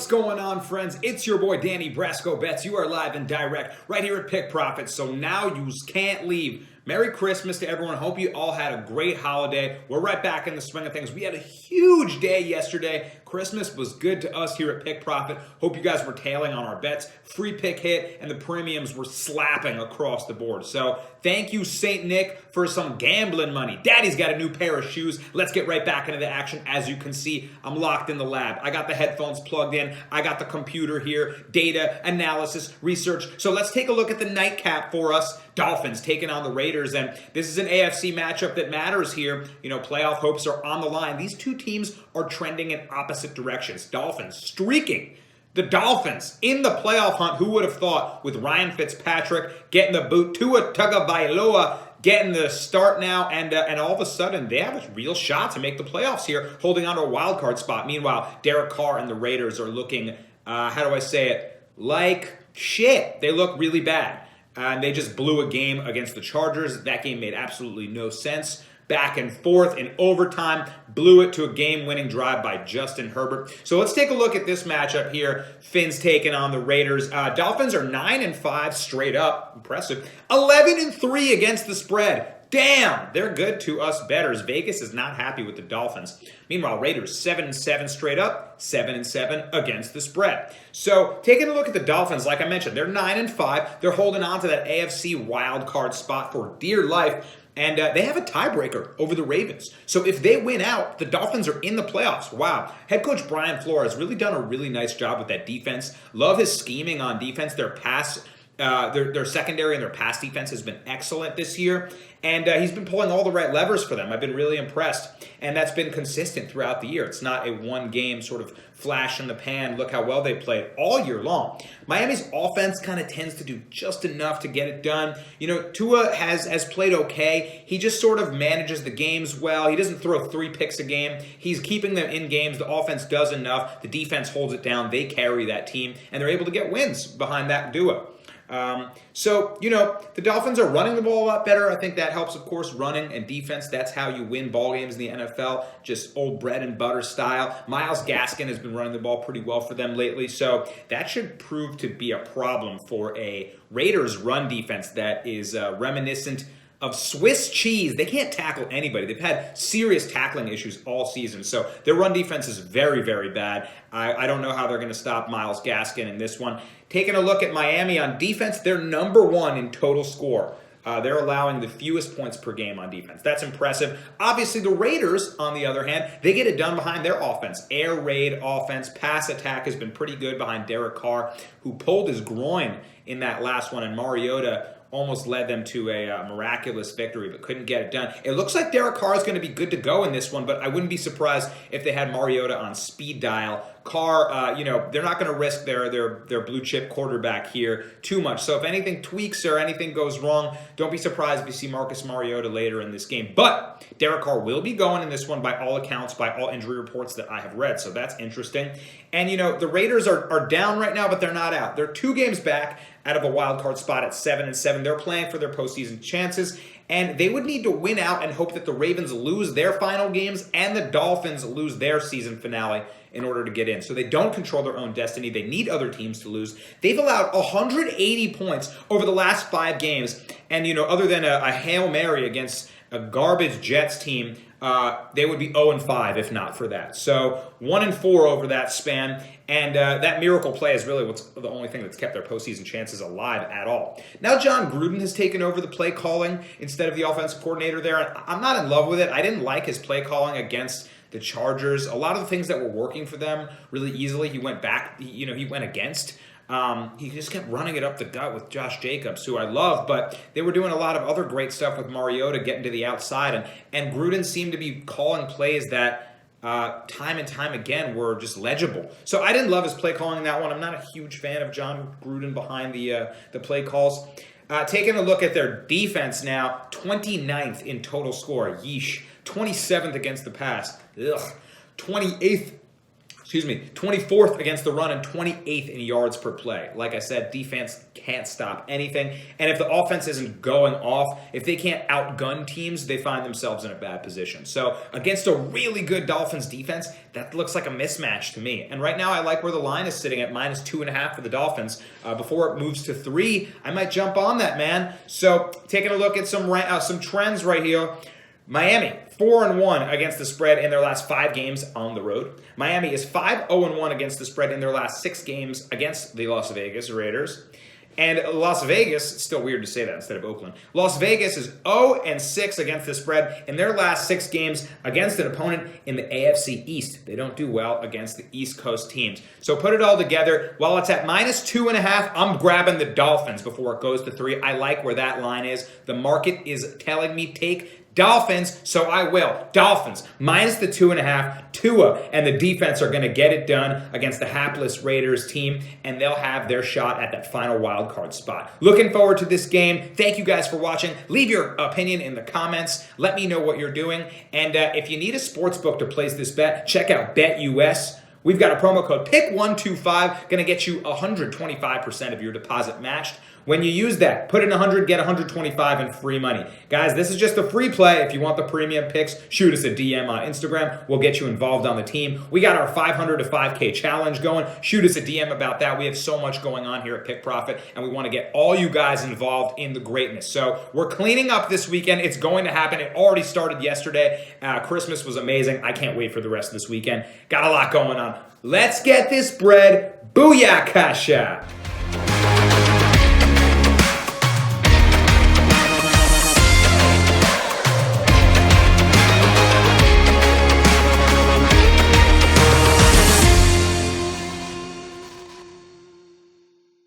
going on, friends? It's your boy Danny Brasco Bets. You are live and direct right here at Pick Profits, so now you can't leave. Merry Christmas to everyone. Hope you all had a great holiday. We're right back in the swing of things. We had a huge day yesterday. Christmas was good to us here at Pick Profit. Hope you guys were tailing on our bets. Free pick hit, and the premiums were slapping across the board. So thank you, St. Nick, for some gambling money. Daddy's got a new pair of shoes. Let's get right back into the action. As you can see, I'm locked in the lab. I got the headphones plugged in. I got the computer here. Data, analysis, research. So let's take a look at the nightcap for us. Dolphins taking on the Raiders, and this is an AFC matchup that matters here. You know, playoff hopes are on the line. These two teams are trending in opposite directions. Dolphins streaking. The Dolphins in the playoff hunt. Who would have thought, with Ryan Fitzpatrick getting the boot, Tua Tagovailoa getting the start now, and all of a sudden they have a real shot to make the playoffs here, holding on to a wild card spot. Meanwhile, Derek Carr and the Raiders are looking, how do I say it, like shit. They look really bad. And they just blew a game against the Chargers. That game made absolutely no sense. Back and forth in overtime, blew it to a game-winning drive by Justin Herbert. So let's take a look at this matchup here. Fins taking on the Raiders. Dolphins are 9-5 straight up. Impressive. 11-3 against the spread. Damn, they're good to us bettors. Vegas is not happy with the Dolphins. Meanwhile, Raiders 7-7 straight up, 7-7 against the spread. So taking a look at the Dolphins, like I mentioned, they're 9-5. They're holding on to that AFC wild card spot for dear life. And they have a tiebreaker over the Ravens. So if they win out, the Dolphins are in the playoffs. Wow. Head coach Brian Flores really done a really nice job with that defense. Love his scheming on defense. Their secondary and their pass defense has been excellent this year. And he's been pulling all the right levers for them. I've been really impressed. And that's been consistent throughout the year. It's not a one-game sort of flash in the pan, look how well they played all year long. Miami's offense kind of tends to do just enough to get it done. You know, Tua has played okay. He just sort of manages the games well. He doesn't throw 3 picks a game. He's keeping them in games. The offense does enough. The defense holds it down. They carry that team. And they're able to get wins behind that duo. So, you know, the Dolphins are running the ball a lot better. I think that helps, of course, running and defense. That's how you win ball games in the NFL, just old bread and butter style. Myles Gaskin has been running the ball pretty well for them lately, so that should prove to be a problem for a Raiders run defense that is reminiscent of Swiss cheese. They can't tackle anybody. They've had serious tackling issues all season. So their run defense is very, very bad. I don't know how they're going to stop Myles Gaskin in this one. Taking a look at Miami on defense, they're number 1 in total score. They're allowing the fewest points per game on defense. That's impressive. Obviously, the Raiders, on the other hand, they get it done behind their offense. Air raid offense, pass attack has been pretty good behind Derek Carr, who pulled his groin in that last one, and Mariota almost led them to a miraculous victory, but couldn't get it done. It looks like Derek Carr is going to be good to go in this one, but I wouldn't be surprised if they had Mariota on speed dial. Carr, you know, they're not going to risk their blue chip quarterback here too much. So if anything tweaks or anything goes wrong, don't be surprised if you see Marcus Mariota later in this game. But Derek Carr will be going in this one by all accounts, by all injury reports that I have read. So that's interesting. And, you know, the Raiders are down right now, but they're not out. They're 2 games back out of a wild card spot at 7-7. They're playing for their postseason chances. And they would need to win out and hope that the Ravens lose their final games and the Dolphins lose their season finale in order to get in. So they don't control their own destiny. They need other teams to lose. They've allowed 180 points over the last 5 games. And, you know, other than a Hail Mary against a garbage Jets team, they would be 0-5 if not for that. So 1-4 over that span. And that miracle play is really what's the only thing that's kept their postseason chances alive at all. Now John Gruden has taken over the play calling instead of the offensive coordinator there. I'm not in love with it. I didn't like his play calling against the Chargers. A lot of the things that were working for them really easily, he went back, you know, he went against. He just kept running it up the gut with Josh Jacobs, who I love, but they were doing a lot of other great stuff with Mariota getting to the outside, and Gruden seemed to be calling plays that time and time again were just legible. So I didn't love his play calling in that one. I'm not a huge fan of John Gruden behind the play calls. Taking a look at their defense now, 29th in total score. Yeesh. 27th against the pass. Ugh. 28th 24th against the run and 28th in yards per play. Like I said, defense can't stop anything. And if the offense isn't going off, if they can't outgun teams, they find themselves in a bad position. So against a really good Dolphins defense, that looks like a mismatch to me. And right now, I like where the line is sitting at -2.5 for the Dolphins. Before it moves to 3, I might jump on that, man. So taking a look at some trends right here. Miami, 4-1 against the spread in their last 5 games on the road. Miami is 5-0-1 against the spread in their last 6 games against the Las Vegas Raiders. And Las Vegas, it's still weird to say that instead of Oakland. Las Vegas is 0-6 against the spread in their last 6 games against an opponent in the AFC East. They don't do well against the East Coast teams. So put it all together. While it's at -2.5, I'm grabbing the Dolphins before it goes to 3. I like where that line is. The market is telling me take Dolphins, so I will. Dolphins, -2.5. Tua and the defense are going to get it done against the hapless Raiders team, and they'll have their shot at that final wild card spot. Looking forward to this game. Thank you guys for watching. Leave your opinion in the comments. Let me know what you're doing. And if you need a sports book to place this bet, check out BETUS. We've got a promo code PICK125, going to get you 125% of your deposit matched. When you use that, put in 100, get 125 in free money. Guys, this is just a free play. If you want the premium picks, shoot us a DM on Instagram. We'll get you involved on the team. We got our 500 to 5K challenge going. Shoot us a DM about that. We have so much going on here at Pick Profit, and we want to get all you guys involved in the greatness. So we're cleaning up this weekend. It's going to happen. It already started yesterday. Christmas was amazing. I can't wait for the rest of this weekend. Got a lot going on. Let's get this bread. Booyah, Kasha!